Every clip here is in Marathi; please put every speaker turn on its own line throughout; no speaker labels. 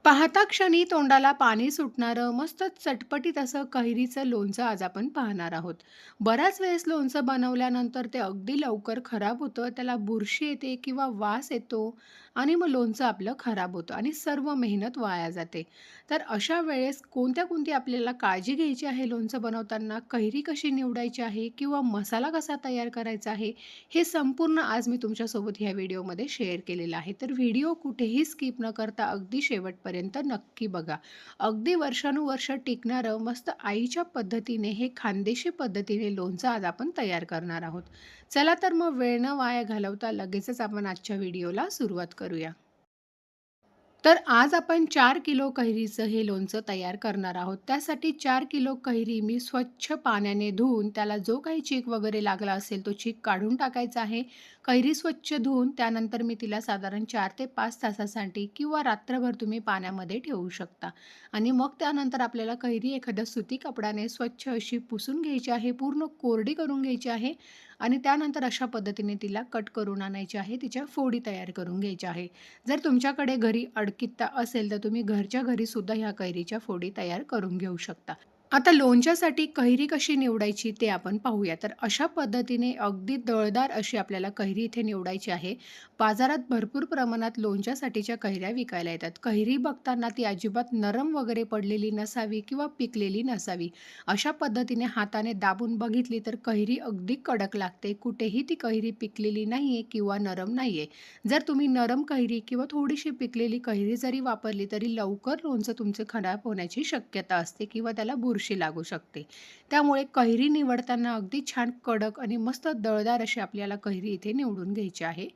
पाहता क्षणी तोंडाला पाणी सुटणारं मस्त चटपटीत असं कैरीचं लोणचं आज आपण पाहणार आहोत. बऱ्याच वेळेस लोणचं बनवल्यानंतर ते अगदी लवकर खराब होतं, त्याला बुरशी येते किंवा वास येतो आणि मग लोणचं आपलं खराब होतं आणि सर्व मेहनत वाया जाते. तर अशा वेळेस कोणत्या आपल्याला काळजी घ्यायची आहे लोणचं बनवताना, कैरी कशी निवडायची आहे किंवा मसाला कसा तयार करायचा आहे, हे संपूर्ण आज मी तुमच्यासोबत ह्या व्हिडिओमध्ये शेअर केलेलं आहे. तर व्हिडिओ कुठेही स्किप न करता अगदी शेवटपर्यंत नक्की बघा. अगदी वर्षानुवर्ष टिकणारं मस्त आईच्या पद्धतीने हे खानदेशी पद्धतीने लोणचं आज आपण तयार करणार आहोत. चला तर मग वेळ न वाया घालवता लगेचच आपण आजच्या व्हिडिओला सुरुवात करूया. तर आज आपण 4 किलो कैरीचं हे लोणचं तयार करणार आहोत. त्यासाठी 4 किलो कैरी मी स्वच्छ पाण्याने धुवून त्याला जो काही चीक वगैरे लागला असेल तो चीक काढून टाकायचा आहे. कैरी स्वच्छ धुवून त्यानंतर मी तिला साधारण 4 ते 5 तासासाठी किंवा रात्रभर तुम्ही पाण्यामध्ये ठेवू शकता. आणि मग त्यानंतर आपल्याला कैरी एखाद्या सुती कपड्याने स्वच्छ अशी पुसून घ्यायची आहे, पूर्ण कोरडी करून घ्यायची आहे आणि त्यानंतर अशा पद्धतीने तिला कट करून आणायची आहे. तिच्या फोडी तयार करून घ्यायच्या आहे. जर तुमच्याकडे घरी अडकित्ता असेल, तर तुम्ही घरच्या घरी सुद्धा ह्या कैरीच्या फोडी तयार करून घेऊ शकता. आता लोणच्यासाठी कैरी कशी निवडायची ते आपण पाहूया. तर अशा पद्धतीने अगदी दळदार अशी आपल्याला कैरी इथे निवडायची आहे. बाजारात भरपूर प्रमाणात लोणच्यासाठीच्या कैऱ्या विकायला येतात. कैरी बघताना ती अजिबात नरम वगैरे पडलेली नसावी किंवा पिकलेली नसावी. अशा पद्धतीने हाताने दाबून बघितली तर कैरी अगदी कडक लागते. कुठेही ती कैरी पिकलेली नाहीये किंवा नरम नाहीये. जर तुम्ही नरम कैरी किंवा थोडीशी पिकलेली कैरी जरी वापरली तरी लवकर लोणचं तुमचे खराब होण्याची शक्यता असते किंवा त्याला बुरशी लागू शकते. त्यामुळे कैरी निवडताना अगदी छान कडक आणि मस्त दळदार अशी आपल्याला कैरी इथे निवडून घ्यायची आहे.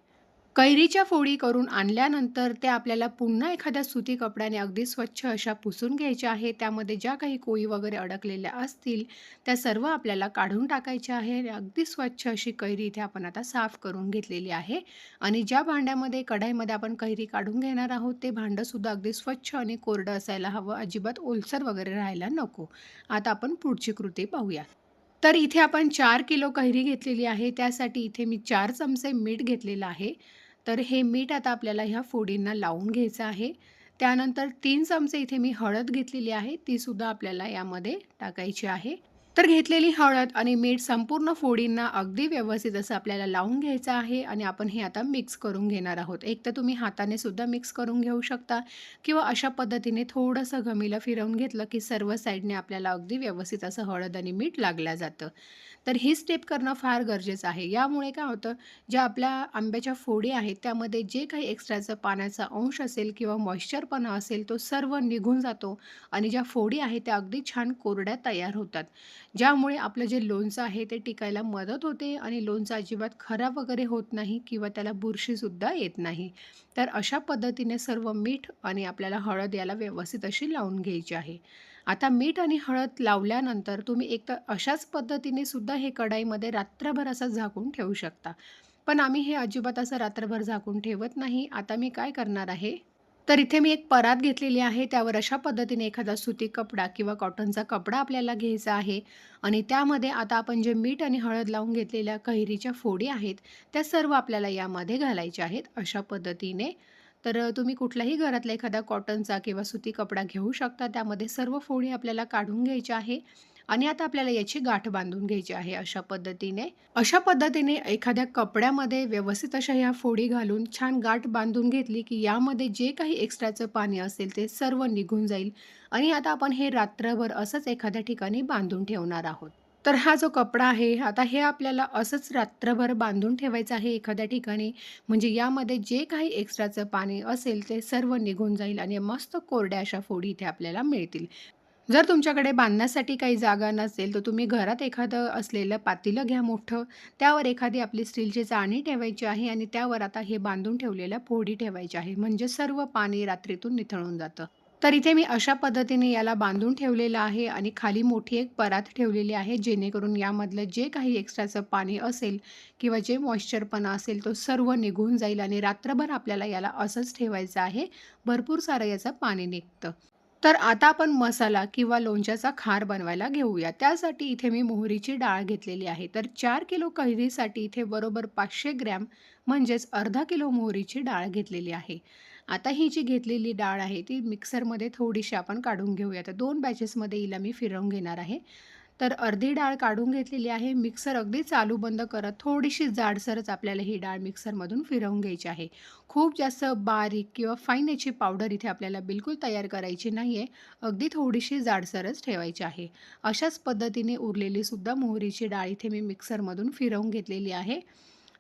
कैरीच्या फोडी करून आणल्यानंतर त्या आपल्याला पुन्हा एखाद्या सुती कपड्याने अगदी स्वच्छ अशा पुसून घ्यायच्या आहे. त्यामध्ये ज्या काही कोळी वगैरे अडकलेल्या असतील, त्या सर्व आपल्याला काढून टाकायच्या आहे आणि अगदी स्वच्छ अशी कैरी इथे आपण आता साफ करून घेतलेली आहे. आणि ज्या भांड्यामध्ये, कढईमध्ये आपण कैरी काढून घेणार आहोत, ते भांडंसुद्धा अगदी स्वच्छ आणि कोरडं असायला हवं. अजिबात ओलसर वगैरे राहायला नको. आता आपण पुढची कृती पाहूया. तर इथे आपण 4 किलो कैरी घेतलेली आहे. त्यासाठी इथे मी 4 चमचे मीठ घेतलेलं आहे. तर हे मीठ आता आपल्याला ह्या फोडींना लावून घ्यायचं आहे. त्यानंतर 3 चमचे इथे मी हळद घेतलेली आहे. तीसुद्धा आपल्याला यामध्ये टाकायची आहे. तर घेतलेली हळद आणि मीठ संपूर्ण फोडींना अगदी व्यवस्थित असं आपल्याला लावून घ्यायचं आहे आणि आपण हे आता मिक्स करून घेणार आहोत. एक तर तुम्ही हाताने सुद्धा मिक्स करून घेऊ शकता किंवा अशा पद्धतीने थोडंसं घमीला फिरवून घेतलं की सर्व साईडने आपल्याला अगदी व्यवस्थित असं हळद आणि मीठ लागलं जातं. तर ही स्टेप करणं फार गरजेचं आहे. यामुळे काय होतं, ज्या आपल्या आंब्याच्या फोडी आहेत त्यामध्ये जे काही एक्स्ट्राचा पाण्याचा अंश असेल किंवा मॉइश्चरपणा असेल तो सर्व निघून जातो आणि ज्या फोडी आहेत त्या अगदी छान कोरड्या तयार होतात. ज्यामुळे आपलं जे लोणचं आहे ते टिकायला मदत होते आणि लोणचं अजिबात खराब वगैरे होत नाही किंवा त्याला बुरशीसुद्धा येत नाही. तर अशा पद्धतीने सर्व मीठ आणि आपल्याला हळद याला व्यवस्थित अशी लावून घ्यायची आहे. आता मीठ आणि हळद लावल्यानंतर तुम्ही एकतर अशाच पद्धतीने सुद्धा हे कढईमध्ये रात्रभर असं झाकून ठेवू शकता. पण आम्ही हे अजिबात असं रात्रभर झाकून ठेवत नाही. आता मी काय करणार आहे, तर इथे मी एक परात घेतलेली आहे. त्यावर अशा पद्धतीने एखादा सुती कपडा किंवा कॉटनचा कपडा आपल्याला घ्यायचा आहे आणि त्यामध्ये आता आपण जे मीठ आणि हळद लावून घेतलेल्या कैरीच्या फोडी आहेत, त्या सर्व आपल्याला यामध्ये घालायच्या आहेत अशा पद्धतीने. तर तुम्ही कुठल्याही घरातला एखादा कॉटनचा किंवा सुती कपडा घेऊ शकता. त्यामध्ये सर्व फोडी आपल्याला काढून घ्यायच्या आहे आणि आता आपल्याला याची गाठ बांधून घ्यायची आहे अशा पद्धतीने. अशा पद्धतीने एखाद्या कपड्यामध्ये व्यवस्थित अशा ह्या फोडी घालून छान गाठ बांधून घेतली, की यामध्ये जे काही एक्स्ट्राचं पाणी असेल ते सर्व निघून जाईल आणि आता आपण हे रात्रभर असंच एखाद्या ठिकाणी बांधून ठेवणार आहोत. तर हा जो कपडा आहे, आता हे आपल्याला असंच रात्रभर बांधून ठेवायचं आहे एखाद्या ठिकाणी. म्हणजे यामध्ये जे काही एक्स्ट्राचं पाणी असेल ते सर्व निघून जाईल आणि मस्त कोरड्या अशा फोडी इथे आपल्याला मिळतील. जर तुमच्याकडे बांधण्यासाठी काही जागा नसेल, तर तुम्ही घरात एखादं असलेलं पातेलं घ्या मोठं. त्यावर एखादी आपली स्टीलची चाळणी ठेवायची आहे आणि त्यावर आता हे बांधून ठेवलेल्या फोडी ठेवायच्या आहे. म्हणजे सर्व पाणी रात्रीतून निथळून जातं. तर इथे मी अशा पद्धतीने याला बांधून ठेवलेलं आहे आणि खाली मोठी एक परात ठेवलेली आहे, जेणेकरून यामधलं जे काही एक्स्ट्राचं पाणी असेल किंवा जे मॉइश्चरपणा असेल, तो सर्व निघून जाईल आणि रात्रभर आपल्याला याला असंच ठेवायचं आहे. भरपूर सारं याचं पाणी निघतं. तर आता आपण मसाला किंवा लोणच्याचा खार बनवायला घेऊया. त्यासाठी इथे मी मोहरीची डाळ घेतलेली आहे. तर 4 किलो कैरीसाठी इथे बरोबर 500 ग्रॅम म्हणजेच अर्धा किलो मोहरीची डाळ घेतलेली आहे. आता ही जी घेतलेली डाळ आहे ती मिक्सरमध्ये थोडीशी आपण काढून घेऊया. तर 2 बॅचेसमध्ये हिला मी फिरवून घेणार आहे. तर अर्धी डाळ काढून घेतलेली आहे. मिक्सर अगदी चालू बंद करत थोडीशी जाडसरच आपल्याला ही डाळ मिक्सरमधून फिरवून घ्यायची आहे. खूप जास्त बारीक किंवा फाईन याची पावडर इथे आपल्याला बिलकुल तयार करायची नाही आहे. अगदी थोडीशी जाडसरच ठेवायची आहे. अशाच पद्धतीने उरलेली सुद्धा मोहरीची डाळ इथे मी मिक्सरमधून फिरवून घेतलेली आहे.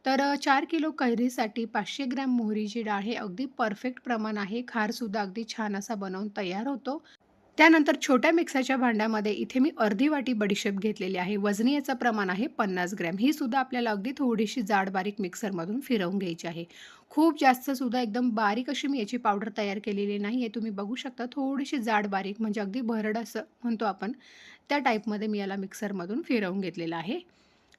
तर 4 किलो कैरीसाठी 500 ग्रॅम मोहरीची डाळ हे अगदी परफेक्ट प्रमाण आहे. खारसुद्धा अगदी छान असा बनवून तयार होतो. त्यानंतर छोट्या मिक्सरच्या भांड्यामध्ये इथे मी अर्धी वाटी बडीशेप घेतलेली आहे. वजनी याचं प्रमाण आहे 50 ग्रॅम. ही सुद्धा आपल्याला अगदी थोडीशी जाड बारीक मिक्सरमधून फिरवून घ्यायची आहे. खूप जास्त सुद्धा एकदम बारीक अशी मी याची पावडर तयार केलेली नाही आहे. तुम्ही बघू शकता थोडीशी जाड बारीक म्हणजे अगदी भरड असं म्हणतो आपण, त्या टाईपमध्ये मी याला मिक्सरमधून फिरवून घेतलेलं आहे.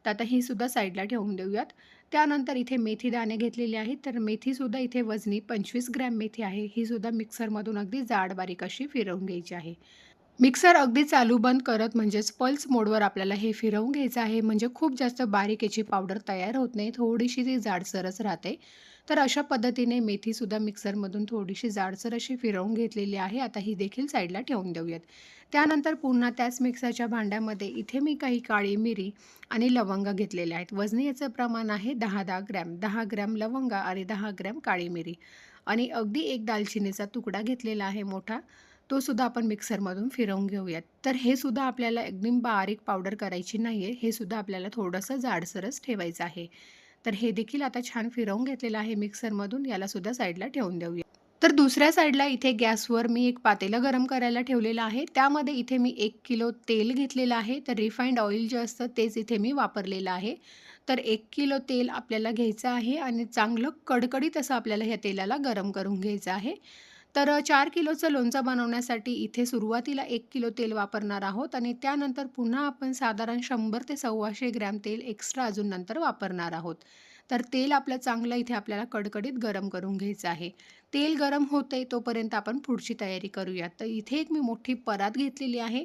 तर आता ही सुद्धा साईडला ठेवून देऊयात. त्यानंतर इथे मेथी दाणे घेतलेले आहेत. तर मेथीसुद्धा इथे वजनी 25 ग्रॅम मेथी आहे. ही सुद्धा मिक्सरमधून अगदी जाड बारीक अशी फिरवून घ्यायची आहे. मिक्सर अगदी चालू बंद करत म्हणजेच पल्स मोडवर आपल्याला हे फिरवून घ्यायचं आहे. म्हणजे खूप जास्त बारीक याची पावडर तयार होत नाही. थोडीशी ती जाडसरच राहते. तर अशा पद्धतीने मेथीसुद्धा मिक्सरमधून थोडीशी जाडसर अशी फिरवून घेतलेली आहे. आता ही देखील साईडला ठेवून देऊयात. त्यानंतर पुन्हा त्याच मिक्सरच्या भांड्यामध्ये इथे मी काही काळी मिरी आणि लवंग घेतलेले आहेत. वजनी याचं प्रमाण आहे 10-10 ग्रॅम. 10 ग्रॅम लवंगा आणि 10 ग्रॅम काळी मिरी आणि अगदी एक दालचिनीचा तुकडा घेतलेला आहे मोठा. तो सुद्धा आपण मिक्सरमधून फिरवून घेऊयात. तर हे सुद्धा आपल्याला एकदम बारीक पावडर करायची नाही आहे. हे सुद्धा आपल्याला थोडंसं जाडसरच ठेवायचं आहे. तर हे देखील आता छान फिरवून घेतलेलं आहे मिक्सरमधून. याला सुद्धा साईडला ठेवून देऊया. तर दुसऱ्या साईडला इथे गॅसवर मी एक पातेलं गरम करायला ठेवलेलं आहे. त्यामध्ये इथे मी 1 किलो तेल घेतलेलं आहे. तर रिफाइंड ऑइल जे असतं तेच इथे मी वापरलेलं आहे. तर 1 किलो तेल आपल्याला घ्यायचं आहे आणि चांगलं कडकडीत असं आपल्याला ह्या तेलाला गरम करून घ्यायचं आहे. तर 4 किलोचं लोणचं बनवण्यासाठी इथे सुरुवातीला 1 किलो तेल वापरणार आहोत आणि त्यानंतर पुन्हा आपण साधारण 100 ते 125 ग्रॅम तेल एक्स्ट्रा अजून नंतर वापरणार आहोत. तर तेल आपलं चांगलं इथे आपल्याला कडकडीत गरम करून घ्यायचं आहे. तेल गरम होते तोपर्यंत आपण पुढची तयारी करूयात. तर इथे एक मी मोठी परात घेतलेली आहे.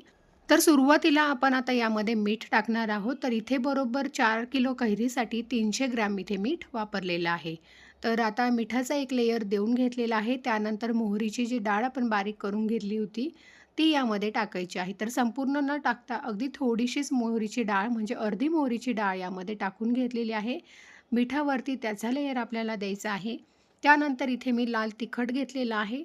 तर सुरुवातीला आपण आता यामध्ये मीठ टाकणार आहोत. तर इथे बरोबर 4 किलो कैरीसाठी 300 ग्रॅम इथे मीठ वापरलेलं आहे. तर आता मिठाचा एक लेयर देऊन घेतलेला आहे. त्यानंतर मोहरीची जी डाळ आपण बारीक करून घेतली होती, ती यामध्ये टाकायची आहे. तर संपूर्ण न टाकता अगदी थोडीशीच मोहरीची डाळ म्हणजे अर्धी मोहरीची डाळ यामध्ये टाकून घेतलेली आहे. मिठावरती त्याचा लेयर आपल्याला द्यायचा आहे. त्यानंतर इथे मी लाल तिखट घेतलेलं आहे.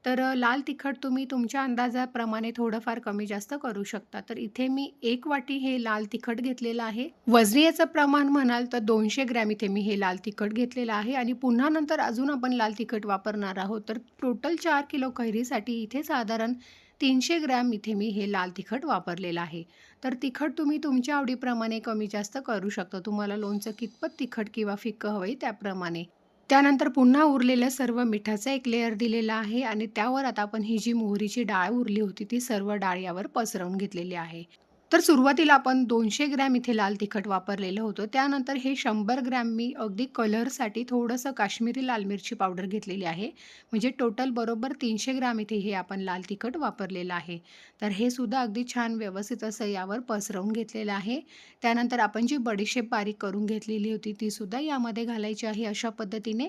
तर लाल तिखट तुम्ही तुमच्या अंदाजाप्रमाणे थोडंफार कमी जास्त करू शकता. तर इथे मी 1 वाटी हे लाल तिखट घेतलेलं आहे. वजनी याचं प्रमाण म्हणाल तर 200 ग्रॅम इथे मी हे लाल तिखट घेतलेलं आहे आणि पुन्हा नंतर अजून आपण लाल तिखट वापरणार आहोत. तर टोटल 4 किलो कैरीसाठी इथे साधारण 300 ग्रॅम इथे मी हे लाल तिखट वापरलेलं आहे. तर तिखट तुम्ही तुमच्या आवडीप्रमाणे कमी जास्त करू शकता. तुम्हाला लोणचं कितपत तिखट किंवा फिक्कं हवंय त्याप्रमाणे. त्यानंतर पुन्हा उरलेलं सर्व मिठाचा एक लेयर दिलेला आहे आणि त्यावर आता आपण ही जी मोहरीची डाळ उरली होती ती सर्व डाळ यावर पसरवून घेतलेली आहे. तर सुरुवातीला आपण 200 ग्रॅम इथे लाल तिखट वापरलेलं होतं. त्यानंतर हे 100 ग्रॅम मी अगदी कलरसाठी थोडंसं काश्मीरी लाल मिरची पावडर घेतलेली आहे. म्हणजे टोटल बरोबर 300 ग्रॅम इथे हे आपण लाल तिखट वापरलेलं आहे. तर हे सुद्धा अगदी छान व्यवस्थित असं यावर पसरवून घेतलेलं आहे. त्यानंतर आपण जी बडीशेप बारीक करून घेतलेली होती ती सुद्धा यामध्ये घालायची आहे अशा पद्धतीने.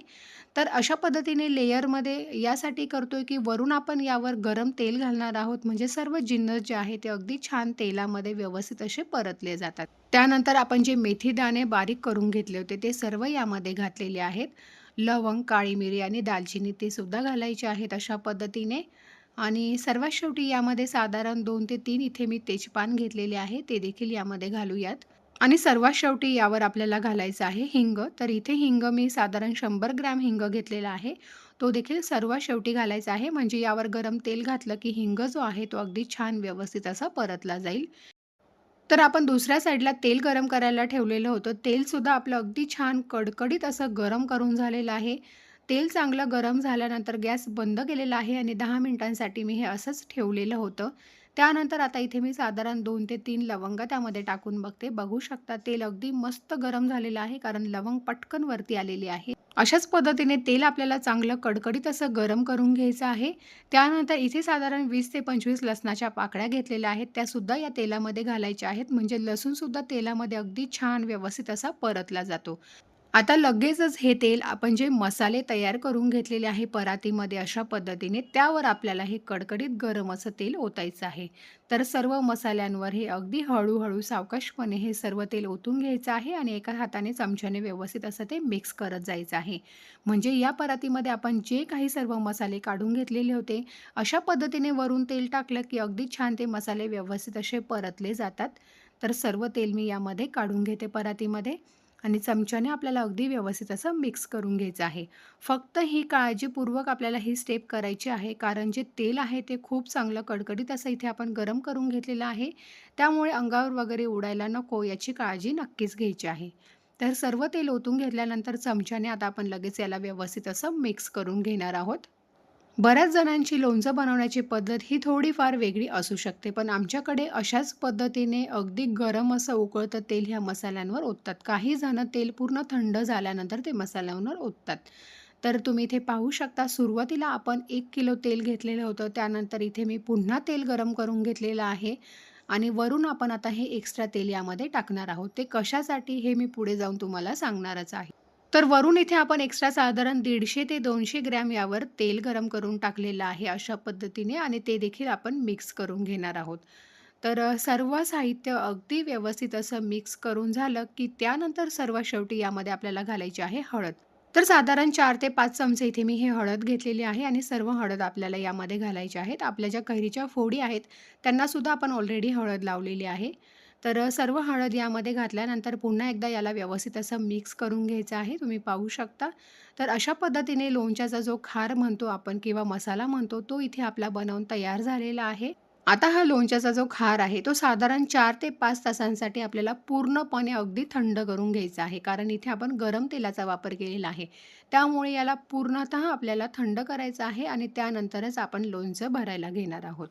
तर अशा पद्धतीने लेयरमध्ये यासाठी करतोय, की वरून आपण यावर गरम तेल घालणार आहोत. म्हणजे सर्व जिन्नस जे आहे ते अगदी छान तेलामध्ये व्यवस्थित असे परतले जातात. त्यानंतर आपण जे मेथी दाणे बारीक करून घेतले होते ते सर्व यामध्ये घातलेले आहेत. लवंग, काळी मिरी आणि दालचिनी ते सुद्धा घालायचे आहेत अशा पद्धतीने. आणि सर्वात शेवटी यामध्ये साधारण 2 ते 3 इथे मी तेजपान घेतलेले आहे, ते देखील यामध्ये घालूयात. आणि सर्वात शेवटी यावर आपल्याला घालायचं आहे हिंग. तर इथे हिंग मी साधारण 100 ग्रॅम हिंग घेतलेला आहे. तो देखील सर्वात शेवटी घालायचा आहे. म्हणजे यावर गरम तेल घातलं की हिंग जो आहे तो अगदी छान व्यवस्थित असा परतला जाईल. तर आपण दुसऱ्या साईडला तेल गरम करायला ठेवलेलं होतं. तेलसुद्धा आपलं अगदी छान कडकडीत असं गरम करून झालेलं आहे. तेल चांगलं गरम झाल्यानंतर गॅस बंद केलेला आहे आणि 10 मिनिटांसाठी मी हे असंच ठेवलेलं होतं. त्यानंतर आता इथे मी साधारण 2 ते 3 लवंगा त्यामध्ये टाकून बघते. बघू शकता तेल अगदी मस्त गरम झालेलं आहे कारण लवंग पटकन वरती आलेली आहे. अशाच पद्धतीने तेल आपल्याला चांगलं कडकडीत असं गरम करून घ्यायचं आहे. त्यानंतर इथे साधारण 20 ते 25 लसणाच्या पाकळ्या घेतलेल्या आहेत. त्यासुद्धा या तेलामध्ये घालायच्या आहेत. म्हणजे लसूणसुद्धा तेलामध्ये अगदी छान व्यवस्थित असा परतला जातो. आता लगेचच हे तेल आपण जे मसाले तयार करून घेतलेले आहे परातीमध्ये अशा पद्धतीने, त्यावर आपल्याला हे कडकडीत गरम असं तेल ओतायचं आहे. तर सर्व मसाल्यांवर हे अगदी हळू-हळू सावकाशपणे हे सर्व तेल ओतून घ्यायचं आहे आणि एका हाताने चमच्याने व्यवस्थित असं ते मिक्स करत जायचं आहे. म्हणजे या परातीमध्ये आपण जे काही सर्व मसाले काढून घेतलेले होते, अशा पद्धतीने वरून तेल टाकलं की अगदी छान ते मसाले व्यवस्थित असे परतले जातात. तर सर्व तेल मी यामध्ये काढून घेते परातीमध्ये. आणि चमच्याने आपल्याला अगदी व्यवस्थित असं मिक्स करून घ्यायचं आहे. फक्त ही काळजीपूर्वक आपल्याला ही स्टेप करायची आहे, कारण जे तेल आहे ते खूप चांगलं कडकडीत असं इथे आपण गरम करून घेतलेलं आहे. त्यामुळे अंगावर वगैरे उडायला नको याची काळजी नक्कीच घ्यायची आहे. तर सर्व तेल ओतून घेतल्यानंतर चमच्याने आता आपण लगेच याला व्यवस्थित असं मिक्स करून घेणार आहोत. बऱ्याच जणांची लोणचं बनवण्याची पद्धत ही थोडीफार वेगळी असू शकते, पण आमच्याकडे अशाच पद्धतीने अगदी गरम असं उकळतं तेल ह्या मसाल्यांवर ओततात. काही जणं तेल पूर्ण थंड झाल्यानंतर ते मसाल्यांवर ओततात. तर तुम्ही इथे पाहू शकता सुरुवातीला आपण 1 किलो तेल घेतलेलं होतं. त्यानंतर इथे मी पुन्हा तेल गरम करून घेतलेलं आहे आणि वरून आपण आता हे एक्स्ट्रा तेल यामध्ये टाकणार आहोत. ते कशासाठी हे मी पुढे जाऊन तुम्हाला सांगणारच आहे. तर वरून इथे आपण एक्स्ट्रा साधारण 150 ते 200 ग्रॅम यावर तेल गरम करून टाकलेलं आहे अशा पद्धतीने आणि ते देखील आपण मिक्स करून घेणार आहोत. तर सर्व साहित्य अगदी व्यवस्थित असं मिक्स करून झालं, की त्यानंतर सर्वात शेवटी यामध्ये आपल्याला घालायची आहे हळद. तर साधारण 4 ते 5 चमचे इथे मी हे हळद घेतलेली आहे आणि सर्व हळद आपल्याला यामध्ये घालायची आहेत. आपल्या ज्या कैरीच्या फोडी आहेत, त्यांनासुद्धा आपण ऑलरेडी हळद लावलेली आहे. तर सर्व हळद यामध्ये घातल्यानंतर पुन्हा एकदा याला व्यवस्थित असं मिक्स करून घ्यायचं आहे. तुम्ही पाहू शकता. तर अशा पद्धतीने लोणच्याचा जो खार म्हणतो आपण किंवा मसाला म्हणतो, तो इथे आपला बनवून तयार झालेला आहे. आता हा लोणच्याचा जो खार आहे, तो साधारण 4 ते 5 तासांसाठी आपल्याला पूर्णपणे अगदी थंड करून घ्यायचा आहे. कारण इथे आपण गरम तेलाचा वापर केलेला आहे. त्यामुळे याला पूर्णतः आपल्याला थंड करायचं आहे आणि त्यानंतरच आपण लोणचं भरायला घेणार आहोत.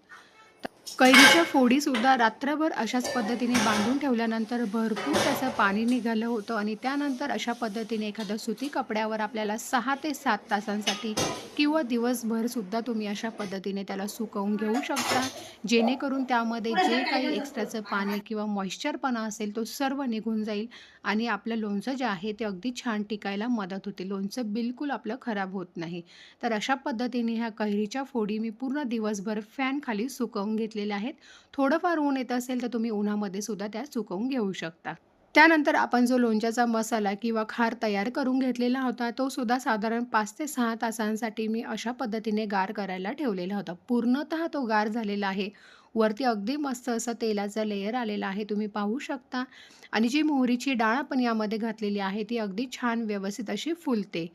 कैरीच्या फोडीसुद्धा रात्रभर अशाच पद्धतीने बांधून ठेवल्यानंतर भरपूर त्याचं पाणी निघालं होतं आणि त्यानंतर अशा पद्धतीने एखाद्या सुती कपड्यावर आपल्याला 6 ते 7 तासांसाठी किंवा दिवसभरसुद्धा तुम्ही अशा पद्धतीने त्याला सुकवून घेऊ शकता. जेणेकरून त्यामध्ये जे काही एक्स्ट्राचं पाणी किंवा मॉइश्चरपणा असेल तो सर्व निघून जाईल आणि आपलं लोणचं जे आहे ते अगदी छान टिकायला मदत होते. लोणचं बिलकुल आपलं खराब होत नाही. तर अशा पद्धतीने ह्या कैरीच्या फोडी मी पूर्ण दिवसभर फॅनखाली सुकवून घेतलेल्या आहेत. थोडंफार ऊन येत असेल तर तुम्ही उन्हामध्ये सुद्धा त्या सुकवून घेऊ शकता. त्यानंतर आपण जो लोणच्याचा मसाला किंवा खार तयार करून घेतलेला होता, तो सुद्धा साधारण 5 ते 6 तासांसाठी मी अशा पद्धतीने गार करायला ठेवलेला होता. पूर्णतः तो गार झालेला आहे. वरती अगदी मस्त असं तेलाचा लेयर आलेला आहे, तुम्ही पाहू शकता आणि जी मोहरीची डाळ आपण यामध्ये घातलेली आहे, ती अगदी छान व्यवस्थित अशी फुलते.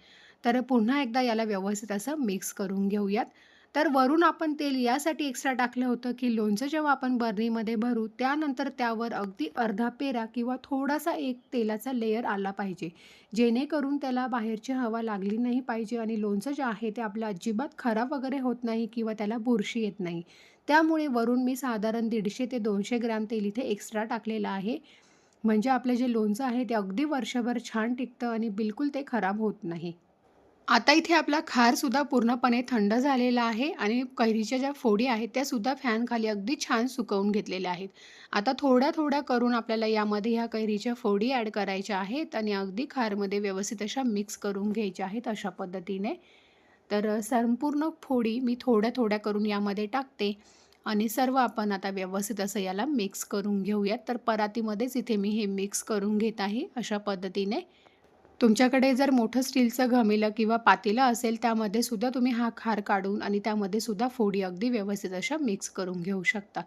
तर पुन्हा एकदा याला व्यवस्थित असं मिक्स करून घेऊयात. तर वरून आपण तेल यासाठी एक्स्ट्रा टाकलं होतं, की लोणचं जेव्हा आपण बरणीमध्ये भरू, त्यानंतर त्यावर अगदी अर्धा पेरा किंवा थोडासा एक तेलाचा लेयर आला पाहिजे. जेणेकरून त्याला बाहेरची हवा लागली नाही पाहिजे आणि लोणचं जे आहे ते आपलं अजिबात खराब वगैरे होत नाही किंवा त्याला बुरशी येत नाही. त्यामुळे वरून मी साधारण 150 ते 200 ग्रॅम तेल इथे एक्स्ट्रा टाकलेलं आहे. म्हणजे आपलं जे लोणचं आहे ते अगदी वर्षभर छान टिकतं आणि बिलकुल ते खराब होत नाही. आता इथे आपला खारसुद्धा पूर्णपणे थंड झालेला आहे आणि कैरीच्या ज्या फोडी आहेत त्यासुद्धा फॅनखाली अगदी छान सुकवून घेतलेल्या आहेत. आता थोड्या-थोड्या करून आपल्याला यामध्ये ह्या कैरीच्या फोडी ॲड करायच्या आहेत आणि अगदी खारमध्ये व्यवस्थित अशा मिक्स करून घ्यायच्या आहेत अशा पद्धतीने. तर संपूर्ण फोडी मी थोड्या-थोड्या करून यामध्ये टाकते आणि सर्व आपण आता व्यवस्थित असं याला मिक्स करून घेऊयात. तर परातीमध्येच इथे मी हे मिक्स करून घेत आहे अशा पद्धतीने. तुमच्याकडे जर मोठं स्टीलचं घमेलं किंवा पातेलं असेल, त्यामध्ये सुद्धा तुम्ही हा खार काढून आणि त्यामध्ये सुद्धा फोडी अगदी व्यवस्थित अशा मिक्स करून घेऊ शकता.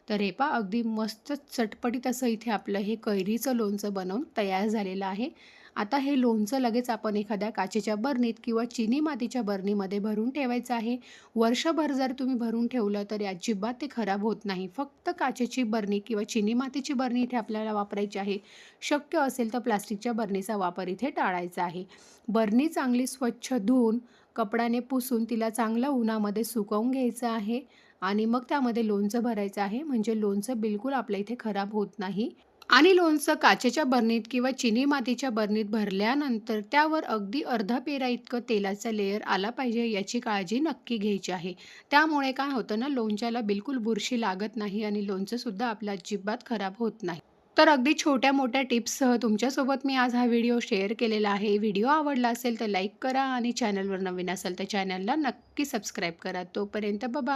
तर हे पहा अगदी मस्त चटपटीत असं इथे आपलं हे कैरीचं लोणचं बनवून तयार झालेलं आहे. आता हे लोणचं लगेच आपण एखाद्या काचेच्या बरणीत किंवा चिनी मातीच्या बरणीमध्ये भरून ठेवायचं आहे. वर्षभर जर तुम्ही भरून ठेवलं तरी अजिबात ते खराब होत नाही. फक्त काचेची बरणी किंवा चिनी मातीची बरणी इथे आपल्याला वापरायची आहे. शक्य असेल तर प्लास्टिकच्या बरणीचा वापर इथे टाळायचा आहे. बरणी चांगली स्वच्छ धुवून, कपड्याने पुसून तिला चांगलं उन्हामध्ये सुकवून घ्यायचं आहे आणि मग त्यामध्ये लोणचं भरायचं आहे. म्हणजे लोणचं बिलकुल आपल्या इथे खराब होत नाही. आणि लोणचं काचेच्या बरणीत किंवा चिनी मातीच्या बरणीत भरल्यानंतर त्यावर अगदी अर्धा पेरा इतकं तेलाचा लेयर आला पाहिजे याची काळजी नक्की घ्यायची आहे. त्यामुळे काय होतं ना लोणच्याला बिलकुल बुरशी लागत नाही आणि लोणचंसुद्धा आपलं अजिबात खराब होत नाही. तर अगदी छोट्या-मोठ्या टिप्ससह तुमच्यासोबत मी आज हा व्हिडिओ शेअर केलेला आहे. व्हिडिओ आवडला असेल तर लाईक करा आणि चॅनलवर नवीन असाल तर चॅनलला नक्की सबस्क्राईब करा. तोपर्यंत